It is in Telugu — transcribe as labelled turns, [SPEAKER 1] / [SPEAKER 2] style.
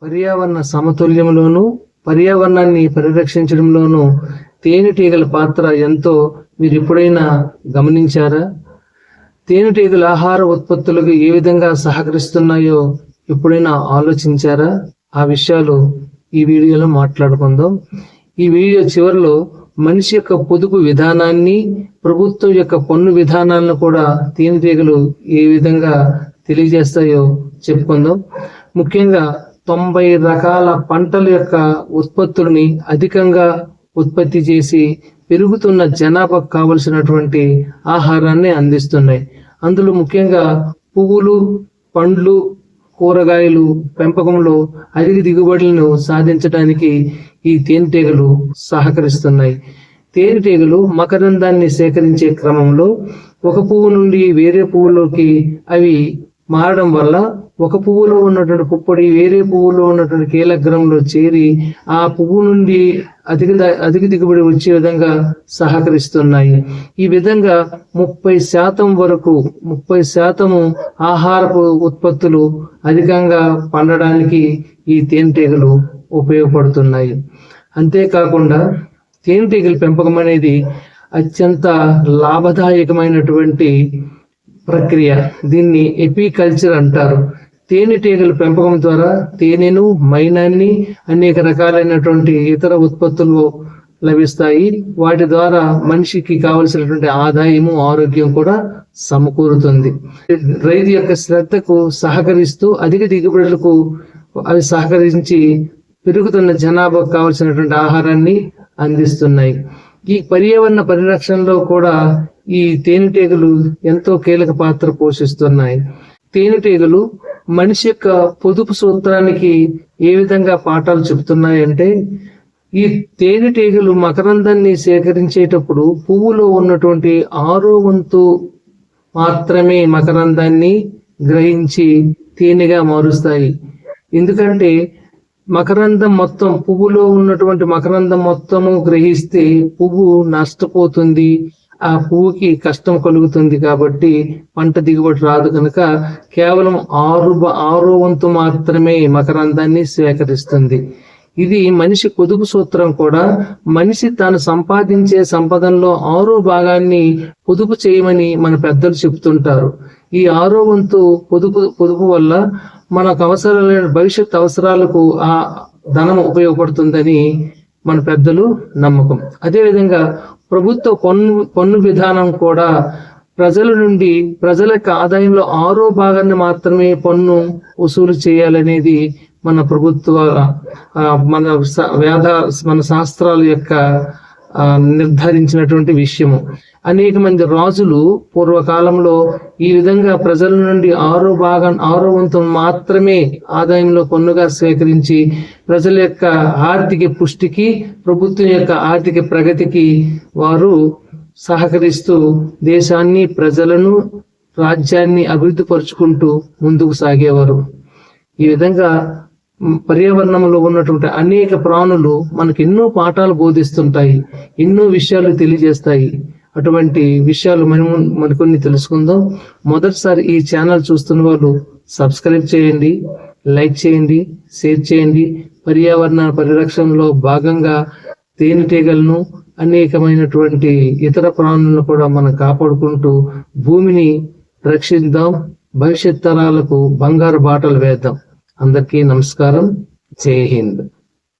[SPEAKER 1] పర్యావరణ సమతుల్యంలోనూ పర్యావరణాన్ని పరిరక్షించడంలోనూ తేనెటీగల పాత్ర ఎంతో మీరు ఎప్పుడైనా గమనించారా? తేనెటీగల ఆహార ఉత్పత్తులకు ఏ విధంగా సహకరిస్తున్నాయో ఎప్పుడైనా ఆలోచించారా? ఆ విషయాలు ఈ వీడియోలో మాట్లాడుకుందాం. ఈ వీడియో చివరిలో మనిషి యొక్క పొదుపు విధానాన్ని, ప్రభుత్వం యొక్క పన్ను విధానాలను కూడా తేనెటీగలు ఏ విధంగా తెలియజేస్తాయో చెప్పుకుందాం. ముఖ్యంగా 90 రకాల పంటల యొక్క ఉత్పత్తుల్ని అధికంగా ఉత్పత్తి చేసి పెరుగుతున్న జనాభాకు కావలసినటువంటి ఆహారాన్ని అందిస్తున్నాయి. అందులో ముఖ్యంగా పువ్వులు, పండ్లు, కూరగాయలు పెంపకంలో అధిక దిగుబడులను సాధించడానికి ఈ తేనెటీగలు సహకరిస్తున్నాయి. తేనెటీగలు మకరందాన్ని సేకరించే క్రమంలో ఒక పువ్వు నుండి వేరే పువ్వులోకి అవి మారడం వల్ల ఒక పువ్వులో ఉన్నటువంటి పుప్పొడి వేరే పువ్వులో ఉన్నటువంటి కీలగ్రంలో చేరి ఆ పువ్వు నుండి అధిక దిగుబడి వచ్చే విధంగా సహకరిస్తున్నాయి. ఈ విధంగా 30% వరకు 30% ఆహారపు ఉత్పత్తులు అధికంగా పండడానికి ఈ తేనెటీగలు ఉపయోగపడుతున్నాయి. అంతేకాకుండా తేనెటీగల పెంపకం అనేది అత్యంత లాభదాయకమైనటువంటి ప్రక్రియ. దీన్ని ఎపికల్చర్ అంటారు. తేనెటీగల పెంపకం ద్వారా తేనెను, మైనాన్ని, అనేక రకాలైనటువంటి ఇతర ఉత్పత్తులు లభిస్తాయి. వాటి ద్వారా మనిషికి కావలసినటువంటి ఆదాయము, ఆరోగ్యం కూడా సమకూరుతుంది. రైతు యొక్క శ్రద్ధకు సహకరిస్తూ అధిక దిగుబడులకు అవి సహకరించి పెరుగుతున్న జనాభాకు కావలసినటువంటి ఆహారాన్ని అందిస్తున్నాయి. ఈ పర్యావరణ పరిరక్షణలో కూడా ఈ తేనెటీగలు ఎంతో కీలక పాత్ర పోషిస్తున్నాయి. తేనెటీగలు మనిషి యొక్క పొదుపు సూత్రానికి ఏ విధంగా పాఠాలు చెబుతున్నాయంటే, ఈ తేనెటీగలు మకరందాన్ని సేకరించేటప్పుడు పువ్వులో ఉన్నటువంటి 6వ వంతు మాత్రమే మకరందాన్ని గ్రహించి తేనెగా మారుస్తాయి. ఎందుకంటే మకరందం మొత్తం, పువ్వులో ఉన్నటువంటి మకరందం మొత్తము గ్రహిస్తే పువ్వు నష్టపోతుంది, ఆ పువ్వుకి కష్టం కలుగుతుంది. కాబట్టి పంట దిగుబడి రాదు. కనుక కేవలం 6వ వంతు మాత్రమే మకరందాన్ని సేకరిస్తుంది. ఇది మనిషి పొదుపు సూత్రం కూడా. మనిషి తాను సంపాదించే సంపదల్లో 6వ భాగాన్ని పొదుపు చేయమని మన పెద్దలు చెప్తుంటారు. ఈ 6వ వంతు పొదుపు వల్ల మనకు అవసరాలైన భవిష్యత్ అవసరాలకు ఆ ధనం ఉపయోగపడుతుందని మన పెద్దలు నమ్మకం. అదేవిధంగా ప్రభుత్వ పన్ను విధానం కూడా ప్రజల యొక్క ఆదాయంలో 6వ భాగాన్ని మాత్రమే పన్ను వసూలు చేయాలనేది మన ప్రభుత్వ మన శాస్త్రాల యొక్క నిర్ధారించినటువంటి విషయము. అనేక మంది రాజులు పూర్వకాలంలో ఈ విధంగా ప్రజల నుండి 6వ వంతు మాత్రమే ఆదాయంలో పన్నుగా స్వీకరించి ప్రజల యొక్క ఆర్థిక పుష్టికి, ప్రభుత్వం యొక్క ఆర్థిక ప్రగతికి వారు సహకరిస్తూ దేశాన్ని, ప్రజలను, రాజ్యాన్ని అభివృద్ధి పరుచుకుంటూ ముందుకు సాగేవారు. ఈ విధంగా పర్యావరణంలో ఉన్నటువంటి అనేక ప్రాణులు మనకు ఎన్నో పాఠాలు బోధిస్తుంటాయి, ఎన్నో విషయాలు తెలియజేస్తాయి. అటువంటి విషయాలు మరికొన్ని తెలుసుకుందాం. మొదటిసారి ఈ ఛానల్ చూస్తున్న వాళ్ళు సబ్స్క్రైబ్ చేయండి, లైక్ చేయండి, షేర్ చేయండి. పర్యావరణ పరిరక్షణలో భాగంగా తేనెటీగలను, అనేకమైనటువంటి ఇతర ప్రాణులను కూడా మనం కాపాడుకుంటూ భూమిని రక్షిద్దాం. భవిష్యత్ తరాలకు బంగారు బాటలు వేద్దాం. అందరికీ నమస్కారం. జై హింద్.